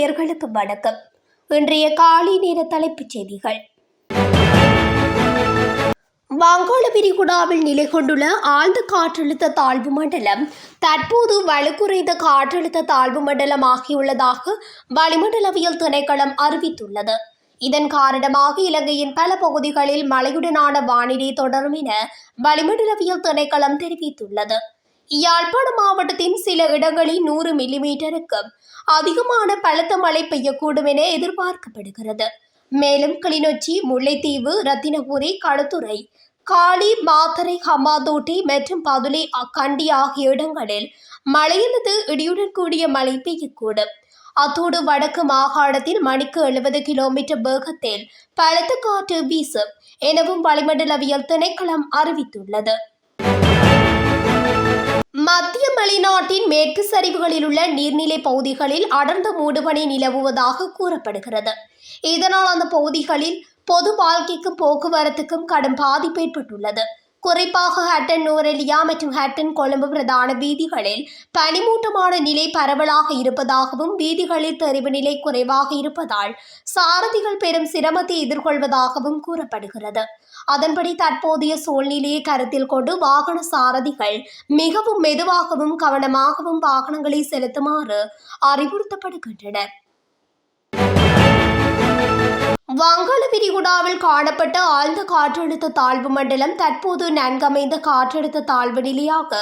நேயர்களுக்கு வணக்கம். இன்றைய காலை நேர தலைப்புச் செய்திகள். வங்காள விரிகுடாவில் நிலை கொண்டுள்ள ஆழ்ந்த காற்றழுத்த தாழ்வு மண்டலம் தற்போது வலுக்குறைந்த காற்றழுத்த தாழ்வு மண்டலம் ஆகியுள்ளதாக வளிமண்டலவியல் திணைக்களம் அறிவித்துள்ளது. இதன் காரணமாக இலங்கையின் பல பகுதிகளில் மழையுடனான வானிலை தொடரும் என வளிமண்டலவியல் திணைக்களம் தெரிவித்துள்ளது. யாழ்ப்பாணம் மாவட்டத்தின் சில இடங்களில் 100 மில்லிமீட்டருக்கு அதிகமான பலத்த மழை பெய்யக்கூடும் என எதிர்பார்க்கப்படுகிறது. மேலும் கிளிநொச்சி, முல்லைத்தீவு, ரத்தினபுரி, களுத்துறை, காலி, மாத்தறை, ஹம்பாந்தோட்டை மற்றும் பதுளை, கண்டி ஆகிய இடங்களில் மழை அல்லது இடியுடன் கூடிய மழை பெய்யக்கூடும். அத்தோடு வடக்கு மாகாணத்தில் மணிக்கு 70 கிலோமீட்டர் வேகத்தில் பலத்த காற்று வீசும் எனவும் வளிமண்டலவியல் திணைக்களம் அறிவித்துள்ளது. மத்திய மலைநாட்டின் மேற்கு சரிவுகளில் உள்ள நீர்நிலை பகுதிகளில் அடர்ந்த மூடுபனி நிலவுவதாக கூறப்படுகிறது. இதனால் அந்த பகுதிகளில் பொது வாழ்க்கைக்கும் போக்குவரத்துக்கும் கடும் பாதிப்பு ஏற்பட்டுள்ளது. குறிப்பாக ஹட்டன் நூரெலியா மற்றும் ஹட்டன் கொழும்பு பிரதான வீதிகளில் பனிமூட்டமான நிலை பரவலாக இருப்பதாகவும் வீதிகளில் தெரிவு நிலை குறைவாக இருப்பதால் சாரதிகள் பெரும் சிரமத்தை எதிர்கொள்வதாகவும் கூறப்படுகிறது. அதன்படி தற்போதைய சூழ்நிலையை கருத்தில் கொண்டு வாகன சாரதிகள் மிகவும் மெதுவாகவும் கவனமாகவும் வாகனங்களை செலுத்துமாறு அறிவுறுத்தப்படுகின்றனர். வங்காள விரிகுடாவில் காணப்பட்ட ஆழ்ந்த காற்றழுத்த தாழ்வு மண்டலம் தற்போது நன்கமைந்த காற்றழுத்த தாழ்வு நிலையாக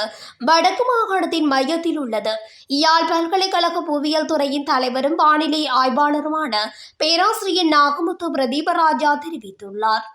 வடக்கு மாகாணத்தின் மையத்தில் உள்ளது. யாழ் பல்கலைக்கழக புவியியல் துறையின் தலைவரும் வானிலை ஆய்வாளருமான பேராசிரியர் நாகமுத்து பிரதீபராஜா தெரிவித்துள்ளார்.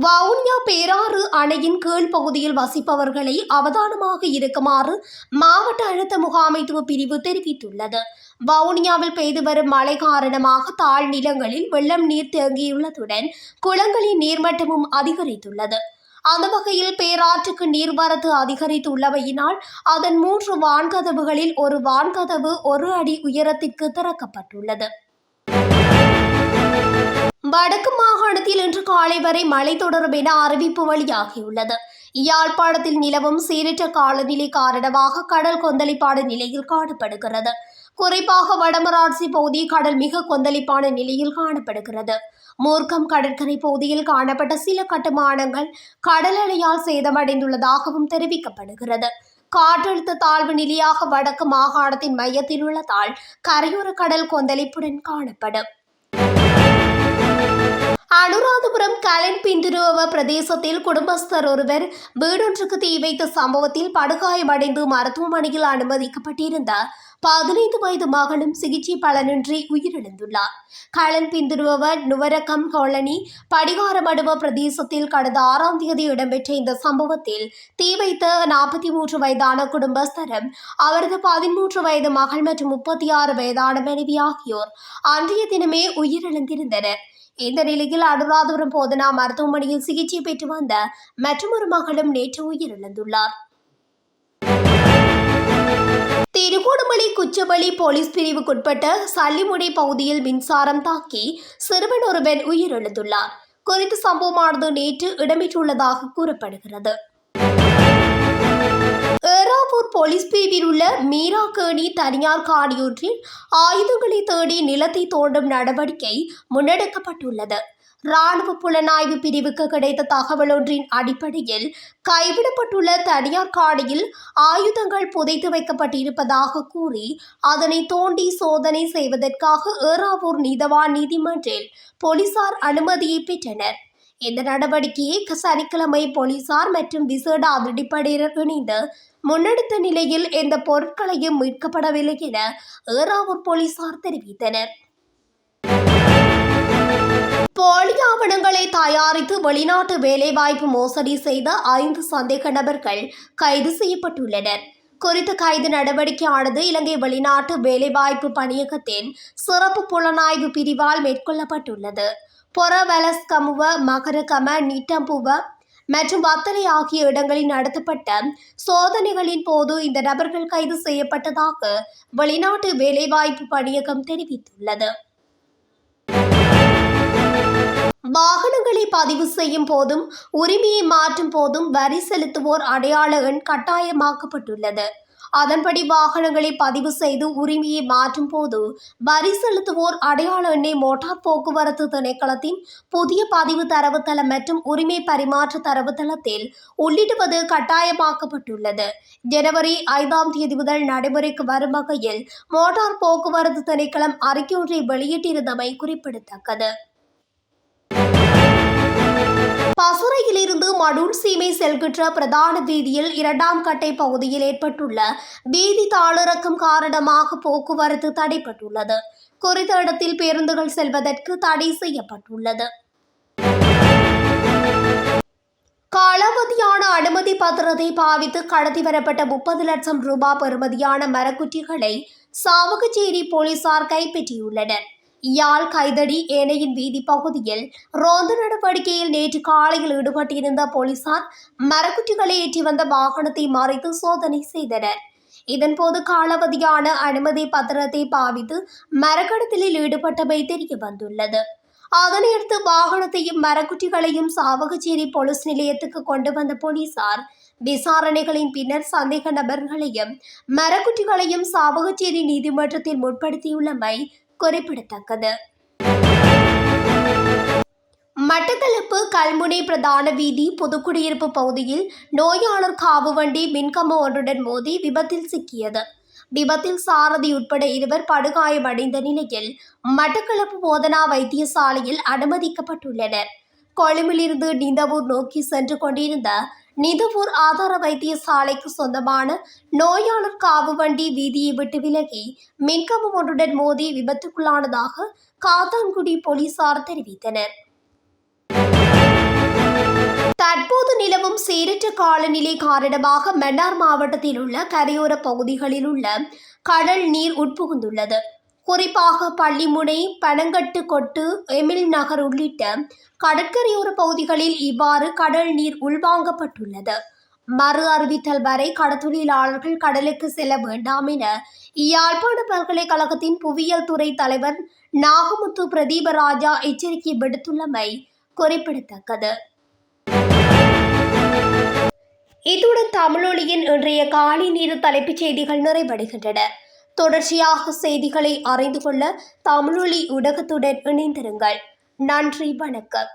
வவுனியா பேராறு அணையின் கீழ் பகுதியில் வசிப்பவர்களை அவதானமாக இருக்குமாறு மாவட்ட அழுத்த முகாமைத்துவ பிரிவு தெரிவித்துள்ளது. வவுனியாவில் பெய்து வரும் மழை காரணமாக தாழ் நிலங்களில் வெள்ளம் நீர் தேங்கியுள்ளதுடன் குளங்களின் நீர்மட்டமும் அதிகரித்துள்ளது. அந்த வகையில் பேராற்றுக்கு நீர்வரத்து அதிகரித்துள்ளவையினால் அதன் 3 வான்கதவுகளில் ஒரு வான்கதவு 1 அடி உயரத்திற்கு திறக்கப்பட்டுள்ளது. வடக்கு மாகாணத்தில் இன்று காலை வரை மழை தொடரும் என அறிவிப்பு வெளியாகியுள்ளது. யாழ்ப்பாணத்தில் நிலவும் சீரற்ற காலநிலை காரணமாக கடல் கொந்தளிப்பான நிலையில் காணப்படுகிறது. குறிப்பாக வடமராட்சி பகுதி கடல் மிக கொந்தளிப்பான நிலையில் காணப்படுகிறது. மூர்க்கம் கடற்கரை பகுதியில் காணப்பட்ட சில கட்டுமானங்கள் கடல் அலையால் சேதமடைந்துள்ளதாகவும் தெரிவிக்கப்படுகிறது. காற்றழுத்த தாழ்வு நிலையாக வடக்கு மாகாணத்தின் மையத்தில் உள்ளதால் கரையோர கடல் கொந்தளிப்புடன் காணப்படும். அனுராதபுரம் கலன் பிந்துருவ பிரதேசத்தில் குடும்பஸ்தர் ஒருவர் வீடொன்றுக்கு தீ வைத்த சம்பவத்தில் படுகாயமடைந்து மருத்துவமனையில் அனுமதிக்கப்பட்டிருந்த 15 வயது மகனும் சிகிச்சை பலனின்றி உயிரிழந்துள்ளார். கலன் பிந்துருவ நுவரக்கம் காலனி படிகாரமடுவ பிரதேசத்தில் கடந்த 6ஆம் தேதி இடம்பெற்ற இந்த சம்பவத்தில் தீ வைத்த 43 வயதான குடும்பஸ்தரும் அவரது 13 வயது மகள் மற்றும் 36 வயதான மனைவி ஆகியோர் அன்றைய தினமே உயிரிழந்திருந்தனர். இந்த நிலையில் அனுராதபுரம் போதனா மருத்துவமனையில் சிகிச்சை பெற்று வந்த மற்றொரு மகளும் நேற்று உயிரிழந்துள்ளார். திருகோணமலை குச்சவெளி போலீஸ் பிரிவுக்குட்பட்ட சல்லிமுனை பகுதியில் மின்சாரம் தாக்கி சிறுவன் ஒருவன் உயிரிழந்துள்ளார். குறித்த சம்பவமானது நேற்று இடம்பெற்றுள்ளதாக கூறப்படுகிறது. ஏறாவூர் போலீஸ் பிரிவில் உள்ள மீராகேணி தனியார் காணியொன்றில் ஆயுதங்களை தேடி நிலத்தை தோண்டும் நடவடிக்கை முன்னெடுக்கப்பட்டுள்ளது. இராணுவ புலனாய்வு பிரிவுக்கு கிடைத்த தகவல் ஒன்றின் அடிப்படையில் கைவிடப்பட்டுள்ள தனியார் காணியில் ஆயுதங்கள் புதைத்து வைக்கப்பட்டிருப்பதாக கூறி அதனை தோண்டி சோதனை செய்வதற்காக ஏறாவூர் நீதவான் நீதிமன்றில் போலீசார் அனுமதியை பெற்றனர். இந்த நடவடிக்கையை சனிக்கிழமை போலீசார் மற்றும் விசேட அதிரடிப்படையினர் இணைந்து முன்னெடுத்த நிலையில் எந்த பொருட்களையும் மீட்கப்படவில்லை என ஏறாவூர் போலீசார் தெரிவித்தனர். போலி ஆவணங்களை தயாரித்து வெளிநாட்டு வேலைவாய்ப்பு மோசடி செய்த 5 சந்தேக நபர்கள் கைது செய்யப்பட்டுள்ளனர். குறித்த கைது நடவடிக்கையானது இலங்கை வெளிநாட்டு வேலைவாய்ப்பு பணியகத்தின் சிறப்பு புலனாய்வு பிரிவால் மேற்கொள்ளப்பட்டுள்ளது. பொரவலஸ்கமுவ, மகரகம, நீட்டம்புவ மற்றும் வத்தலை ஆகிய இடங்களில் நடத்தப்பட்ட சோதனைகளின் போது இந்த நபர்கள் கைது செய்யப்பட்டதாக வெளிநாட்டு வேலைவாய்ப்பு பணியகம் தெரிவித்துள்ளது. வாகனங்களை பதிவு செய்யும் போதும் உரிமையை மாற்றும் போதும் வரி செலுத்துவோர் அடையாள எண் கட்டாயமாக்கப்பட்டுள்ளது. அதன்படி வாகனங்களை பதிவு செய்து உரிமையை மாற்றும் போது வரி செலுத்துவோர் அடையாள எண்ணை மோட்டார் போக்குவரத்து திணைக்களத்தின் புதிய பதிவு தரவுத்தளம் மற்றும் உரிமை பரிமாற்ற தரவுத்தளத்தில் உள்ளிடுவது கட்டாயமாக்கப்பட்டுள்ளது. ஜனவரி 5 முதல் நடைமுறைக்கு வரும் வகையில் மோட்டார் போக்குவரத்து திணைக்களம் அறிக்கை ஒன்றை வெளியிட்டிருந்தமை குறிப்பிடத்தக்கது. பசுரையிலிருந்து மடூர் சீமை செல்கின்ற பிரதான வீதியில் 2ஆம் கட்டை பகுதியில் ஏற்பட்டுள்ள வீதி தாளிறக்கம் காரணமாக போக்குவரத்து தடைப்பட்டுள்ளது. குறித்த இடத்தில் பேருந்துகள் செல்வதற்கு தடை செய்யப்பட்டுள்ளது. காலாவதியான அனுமதி பத்திரத்தை பாவித்து கடத்தி வரப்பட்ட 30 லட்சம் ரூபாய் பெறுமதியான மரக்குற்றிகளை சாவகச்சேரி போலீசார் கைப்பற்றியுள்ளனர். யாழ் கைதடி ஏனையின் வீதி பகுதியில் ரோந்து நடவடிக்கையில் நேற்று காலையில் ஈடுபட்டிருந்த போலீசார் மரக்குற்றிகளை ஏற்றி வந்த வாகனத்தை மறைத்து சோதனை செய்தனர். இதன்போது காலாவதியான அனுமதி பத்திரத்தை பாவித்து மரக்கடத்தலில் ஈடுபட்டமை தெரிய வந்துள்ளது. அதனையடுத்து வாகனத்தையும் மரக்குற்றிகளையும் சாவகச்சேரி போலீஸ் நிலையத்துக்கு கொண்டு வந்த போலீசார் விசாரணைகளின் பின்னர் சந்தேக நபர்களையும் மரக்குற்றிகளையும் சாவகச்சேரி நீதிமன்றத்தில் முற்படுத்தியுள்ளமை குறிப்பிடத்தக்கது. மட்டக்களப்பு கல்முனை பிரதான வீதி புதுக்குடியிருப்பு பகுதியில் நோயாளர் காவு வண்டி மின்கம்பம் ஒன்றுடன் மோதி விபத்தில் சிக்கியது. விபத்தில் சாரதி உட்பட 2 படுகாயமடைந்த நிலையில் மட்டக்களப்பு போதனா வைத்தியசாலையில் அனுமதிக்கப்பட்டுள்ளனர். கொழும்பிலிருந்து நிந்தவூர் நோக்கி சென்று கொண்டிருந்த நிந்தவூர் ஆதார வைத்தியசாலைக்கு சொந்தமான நோயாளர் காவு வண்டி வீதியை விட்டு விலகி மின்கம்பம் ஒன்றுடன் மோதி விபத்துக்குள்ளானதாக காத்தான்குடி போலீசார் தெரிவித்தனர். தற்போது நிலவும் சீரற்ற காலநிலை காரணமாக மன்னார் மாவட்டத்தில் உள்ள கரையோர பகுதிகளில் உள்ள கடல் நீர் உட்புகுந்துள்ளது. குறிப்பாக பள்ளிமுனை, பனங்கட்டு கொட்டு, எமில் நகர் உள்ளிட்ட கடற்கரையோர பகுதிகளில் இவ்வாறு கடல் நீர் உள்வாங்கப்பட்டுள்ளது. மறு அறிவித்தல் வரை கடற்தொழிலாளர்கள் கடலுக்கு செல்ல வேண்டாம் என யாழ்ப்பாண பல்கலைக்கழகத்தின் புவியியல் துறை தலைவர் நாகமுத்து பிரதீபராஜா எச்சரிக்கை விடுத்துள்ளமை குறிப்பிடத்தக்கது. இத்துடன் தமிழொலியின் இன்றைய காலை நேர தலைப்புச் செய்திகள் நிறைவடைகின்றன. தொடர்ச்சியாக செய்திகளை அறிந்து கொள்ள தமிழொலி ஊடகத்துடன் இணைந்திருங்கள். நன்றி, வணக்கம்.